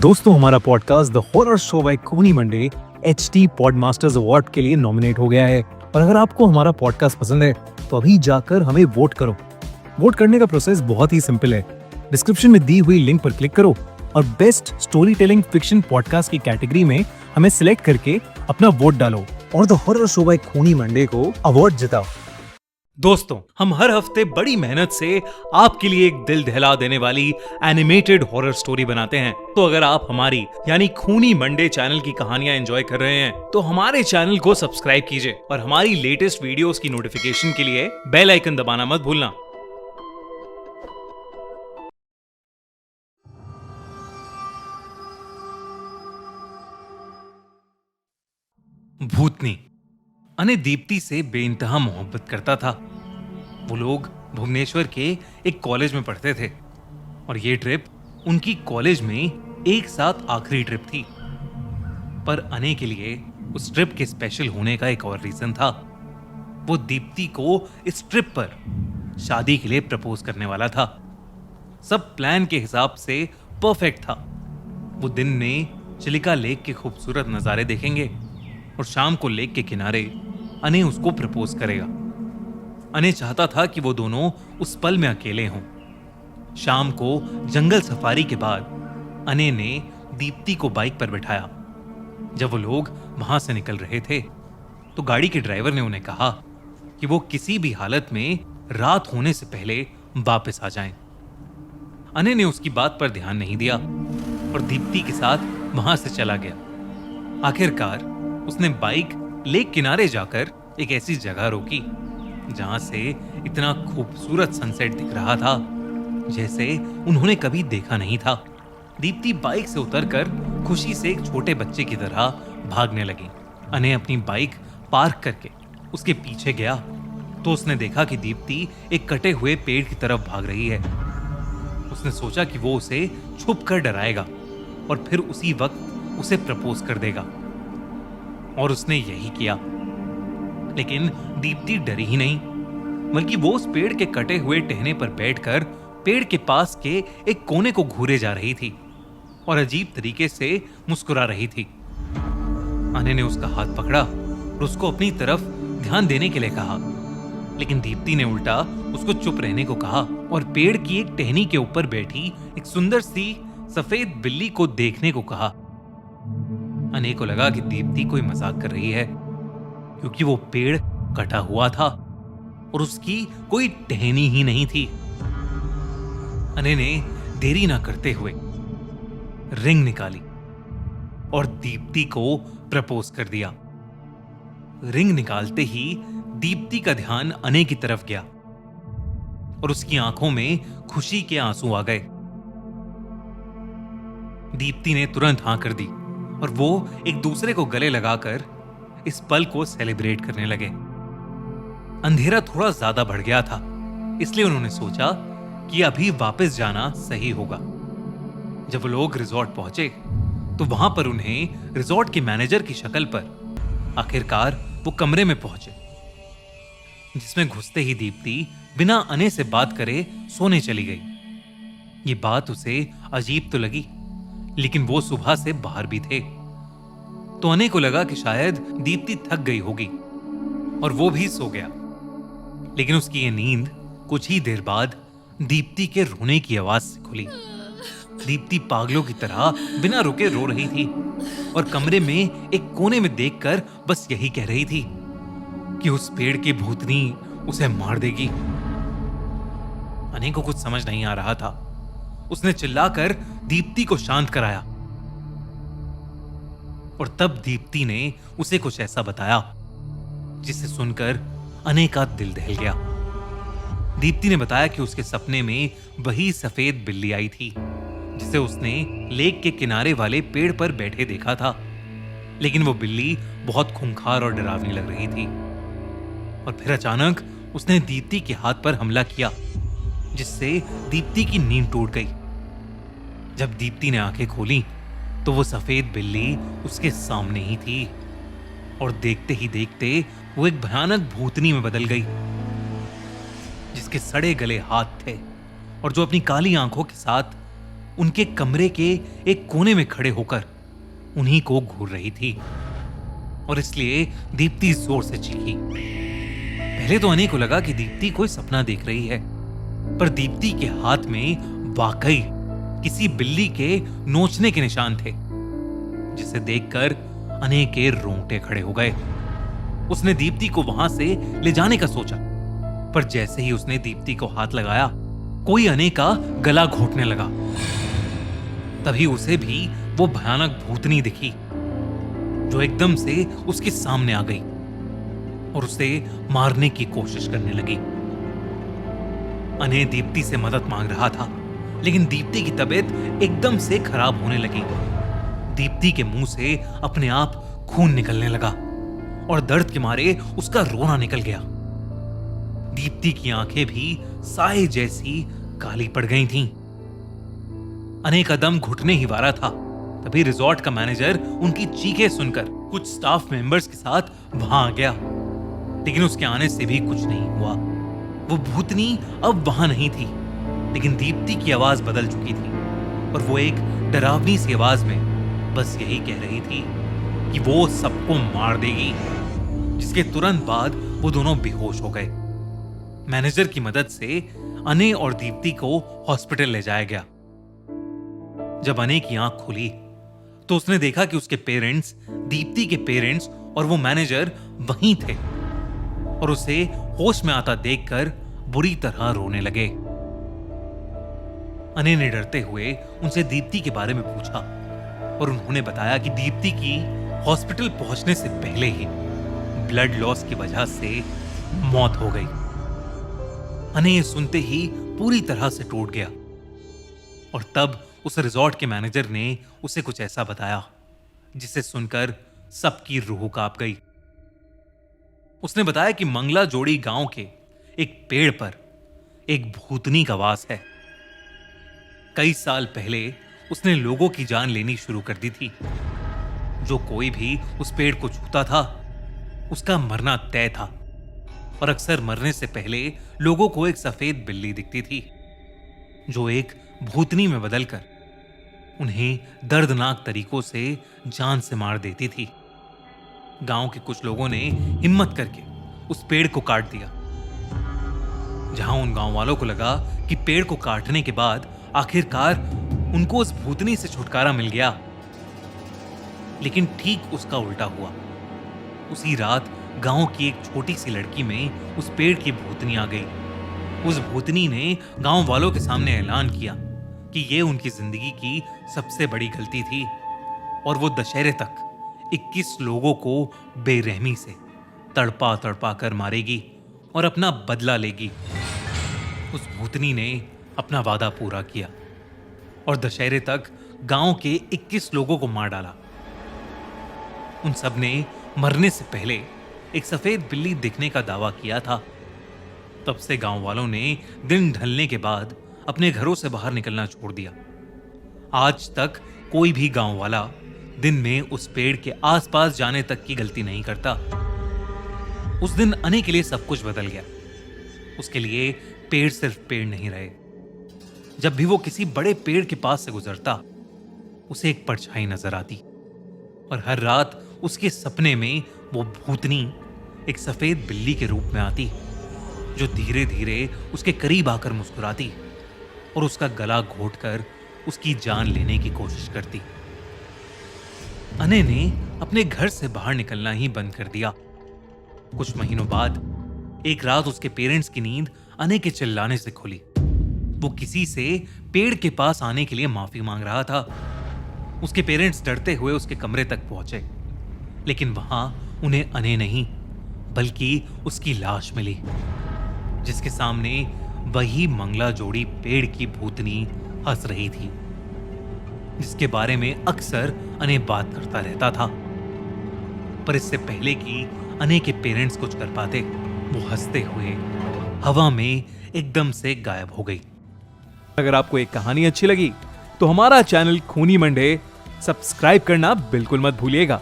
दोस्तों, हमारा podcast the horror show by खूनी मंडे HT पॉडमास्टर्स अवार्ड के लिए नॉमिनेट हो गया है। और अगर आपको हमारा पॉडकास्ट पसंद है तो अभी जाकर हमें वोट करो। वोट करने का प्रोसेस बहुत ही सिंपल है। डिस्क्रिप्शन में दी हुई लिंक पर क्लिक करो और best story telling fiction podcast की कैटेगरी में हमें सिलेक्ट करके अपना वोट डालो और द हॉरर शो बाय खूनी मंडे को अवार्ड जिताओ। दोस्तों, हम हर हफ्ते बड़ी मेहनत से आपके लिए एक दिल दहला देने वाली एनिमेटेड हॉरर स्टोरी बनाते हैं। तो अगर आप हमारी यानी खूनी मंडे चैनल की कहानियां एंजॉय कर रहे हैं तो हमारे चैनल को सब्सक्राइब कीजिए और हमारी लेटेस्ट वीडियोस की नोटिफिकेशन के लिए बेल आइकन दबाना मत भूलना। भूतनी अने दीप्ति से बेइंतहा मोहब्बत करता था। वो लोग भुवनेश्वर के एक कॉलेज में पढ़ते थे और ये ट्रिप उनकी कॉलेज में एक साथ आखिरी ट्रिप थी। पर अने के लिए उस ट्रिप के स्पेशल होने का एक और रीजन था। वो दीप्ति को इस ट्रिप पर शादी के लिए प्रपोज करने वाला था। सब प्लान के हिसाब से परफेक्ट था। वो दिन में चिलिका लेक के खूबसूरत नजारे देखेंगे और शाम को लेक के किनारे अने उसको प्रपोज करेगा। अने चाहता था कि वो दोनों उस पल में अकेले हों। शाम को जंगल सफारी के बाद अने ने दीप्ति को बाइक पर बिठाया। जब वो लोग वहां से निकल रहे थे तो गाड़ी के ड्राइवर ने उन्हें कहा कि वो किसी भी हालत में रात होने से पहले वापस आ जाएं। अने ने उसकी बात पर ध्यान नहीं दिया और दीप्ति के साथ वहां से चला गया। आखिरकार उसने बाइक लेक किनारे जाकर एक ऐसी जगह रोकी जहां से इतना खूबसूरत सनसेट दिख रहा था जैसे उन्होंने कभी देखा नहीं था। दीप्ति बाइक से उतरकर खुशी से एक छोटे बच्चे की तरह भागने लगी। अने अपनी बाइक पार्क करके उसके पीछे गया तो उसने देखा कि दीप्ति एक कटे हुए पेड़ की तरफ भाग रही है। उसने सोचा कि वो उसे छुप कर डराएगा और फिर उसी वक्त उसे प्रपोज कर देगा और उसने यही किया। लेकिन दीप्ति डरी ही नहीं, बल्कि वो उस पेड़ के कटे हुए टहने पर बैठकर पेड़ के पास के एक कोने को घूरे जा रही थी और अजीब तरीके से मुस्कुरा रही थी। अने ने उसका हाथ पकड़ा और उसको अपनी तरफ ध्यान देने के लिए कहा, लेकिन दीप्ति ने उल्टा उसको चुप रहने को कहा और पेड़ की एक टहनी के ऊपर बैठी एक सुंदर सी सफेद बिल्ली को देखने को कहा। अने को लगा कि दीप्ति कोई मजाक कर रही है, क्योंकि वो पेड़ कटा हुआ था और उसकी कोई टहनी ही नहीं थी। अने ने देरी ना करते हुए रिंग निकाली और दीप्ति को प्रपोज कर दिया। रिंग निकालते ही दीप्ति का ध्यान अने की तरफ गया और उसकी आंखों में खुशी के आंसू आ गए। दीप्ति ने तुरंत हाँ कर दी और वो एक दूसरे को गले लगाकर इस पल को सेलिब्रेट करने लगे। अंधेरा थोड़ा ज्यादा बढ़ गया था, इसलिए उन्होंने सोचा कि अभी वापस जाना सही होगा। जब वो लोग रिजॉर्ट पहुंचे तो वहां पर उन्हें रिजॉर्ट के मैनेजर की शक्ल पर आखिरकार वो कमरे में पहुंचे, जिसमें घुसते ही दीप्ति बिना अने से बात करे सोने चली गई। ये बात उसे अजीब तो लगी, लेकिन वो सुबह से बाहर भी थे तो अने को लगा कि शायद दीप्ति थक गई होगी और वो भी सो गया। लेकिन उसकी ये नींद कुछ ही देर बाद दीप्ति के रोने की आवाज से खुली। दीप्ति पागलों की तरह बिना रुके रो रही थी और कमरे में एक कोने में देखकर बस यही कह रही थी कि उस पेड़ की भूतनी उसे मार देगी। अने को कुछ समझ नहीं आ रहा था। उसने चिल्लाकर दीप्ति को शांत कराया और तब दीप्ति ने उसे कुछ ऐसा बताया जिसे सुनकर अने का दिल दहल गया। दीप्ति ने बताया कि उसके सपने में वही सफेद बिल्ली आई थी जिसे उसने लेक के किनारे वाले पेड़ पर बैठे देखा था, लेकिन वो बिल्ली बहुत खूंखार और डरावनी लग रही थी। और फिर अचानक उसने दीप्ति के हाथ पर हमला किया, जिससे दीप्ति की नींद टूट गई। जब दीप्ति ने आंखें खोली तो वो सफेद बिल्ली उसके सामने ही थी और देखते ही देखते वो एक भयानक भूतनी में बदल गई, जिसके सड़े गले हाथ थे और जो अपनी काली आंखों के साथ उनके कमरे के एक कोने में खड़े होकर उन्हीं को घूर रही थी और इसलिए दीप्ति जोर से चीखी। पहले तो अने को लगा कि दीप्ति कोई सपना देख रही है, पर दीप्ति के हाथ में वाकई किसी बिल्ली के नोचने के निशान थे, जिसे देखकर अने के रोंगटे खड़े हो गए। उसने दीप्ति को वहां से ले जाने का सोचा, पर जैसे ही उसने दीप्ति को हाथ लगाया, कोई अने का गला घोटने लगा। तभी उसे भी वो भयानक भूतनी दिखी, जो एकदम से उसके सामने आ गई और उसे मारने की कोशिश करने लगी। अने दीप्ति से मदद मांग रहा था, लेकिन दीप्ति की तबीयत एकदम से खराब होने लगी। दीप्ति के मुंह से अपने आप खून निकलने लगा और दर्द के मारे उसका रोना निकल गया। दीप्ति की आंखें भी साए जैसी काली पड़ गई थीं। अने का दम घुटने ही वाला था। तभी रिजॉर्ट का मैनेजर उनकी चीखें सुनकर कुछ स्टाफ मेंबर्स के साथ वहां आ गया, लेकिन उसके आने से भी कुछ नहीं हुआ। वो भूतनी अब वहां नहीं थी, लेकिन दीप्ति की आवाज बदल चुकी थी और वो एक डरावनी सी आवाज में बस यही कह रही थी कि वो सबको मार देगी, जिसके तुरंत बाद वो दोनों बेहोश हो गए। मैनेजर की मदद से अने और दीप्ति को हॉस्पिटल ले जाया गया। जब अने की आंख खुली तो उसने देखा कि उसके पेरेंट्स, दीप्ति के पेरेंट्स और वो मैनेजर वहीं थे और उसे होश में आता देखकर बुरी तरह रोने लगे। अने ने डरते हुए उनसे दीप्ति के बारे में पूछा और उन्होंने बताया कि दीप्ति की हॉस्पिटल पहुंचने से पहले ही ब्लड लॉस की वजह से मौत हो गई। अने ये सुनते ही पूरी तरह से टूट गया और तब उस रिजॉर्ट के मैनेजर ने उसे कुछ ऐसा बताया जिसे सुनकर सबकी रूह कांप गई। उसने बताया कि मंगला जोड़ी गांव के एक पेड़ पर एक भूतनी का वास है। कई साल पहले उसने लोगों की जान लेनी शुरू कर दी थी। जो कोई भी उस पेड़ को छूता था, उसका मरना तय था और अक्सर मरने से पहले लोगों को एक सफेद बिल्ली दिखती थी, जो एक भूतनी में बदलकर उन्हें दर्दनाक तरीकों से जान से मार देती थी। गांव के कुछ लोगों ने हिम्मत करके उस पेड़ को काट दिया। जहां उन गांव वालों को लगा कि पेड़ को काटने के बाद आखिरकार उनको उस भूतनी से छुटकारा मिल गया, लेकिन ठीक उसका उल्टा हुआ। उसी रात गांव की एक छोटी सी लड़की में उस पेड़ की भूतनी आ गई। उस भूतनी ने गांव वालों के सामने ऐलान किया कि ये उनकी जिंदगी की सबसे बड़ी गलती थी और वो दशहरे तक 21 लोगों को बेरहमी से तड़पा तड़पा कर मारेगी और अपना बदला लेगी। उस भूतनी ने अपना वादा पूरा किया और दशहरे तक गांव के 21 लोगों को मार डाला। उन सब ने मरने से पहले एक सफेद बिल्ली दिखने का दावा किया था। तब से गांव वालों ने दिन ढलने के बाद अपने घरों से बाहर निकलना छोड़ दिया। आज तक कोई भी गांव वाला दिन में उस पेड़ के आसपास जाने तक की गलती नहीं करता। उस दिन अने के लिए सब कुछ बदल गया। उसके लिए पेड़ सिर्फ पेड़ नहीं रहे। जब भी वो किसी बड़े पेड़ के पास से गुजरता, उसे एक परछाई नजर आती और हर रात उसके सपने में वो भूतनी एक सफेद बिल्ली के रूप में आती, जो धीरे धीरे उसके करीब आकर मुस्कुराती और उसका गला घोंटकर उसकी जान लेने की कोशिश करती। अने ने अपने घर से बाहर निकलना ही बंद कर दिया। कुछ महीनों बाद एक रात उसके पेरेंट्स की नींद अने के चिल्लाने से खुली। वो किसी से पेड़ के पास आने के लिए माफी मांग रहा था। उसके पेरेंट्स डरते हुए उसके कमरे तक पहुंचे, लेकिन वहां उन्हें अने नहीं बल्कि उसकी लाश मिली, जिसके सामने वही मंगला जोड़ी पेड़ की भूतनी हंस रही थी, जिसके बारे में अक्सर अने बात करता रहता था। पर इससे पहले कि अने के पेरेंट्स कुछ कर पाते, वो हंसते हुए हवा में एकदम से गायब हो गई। अगर आपको एक कहानी अच्छी लगी तो हमारा चैनल खूनी मंडे सब्सक्राइब करना बिल्कुल मत भूलिएगा।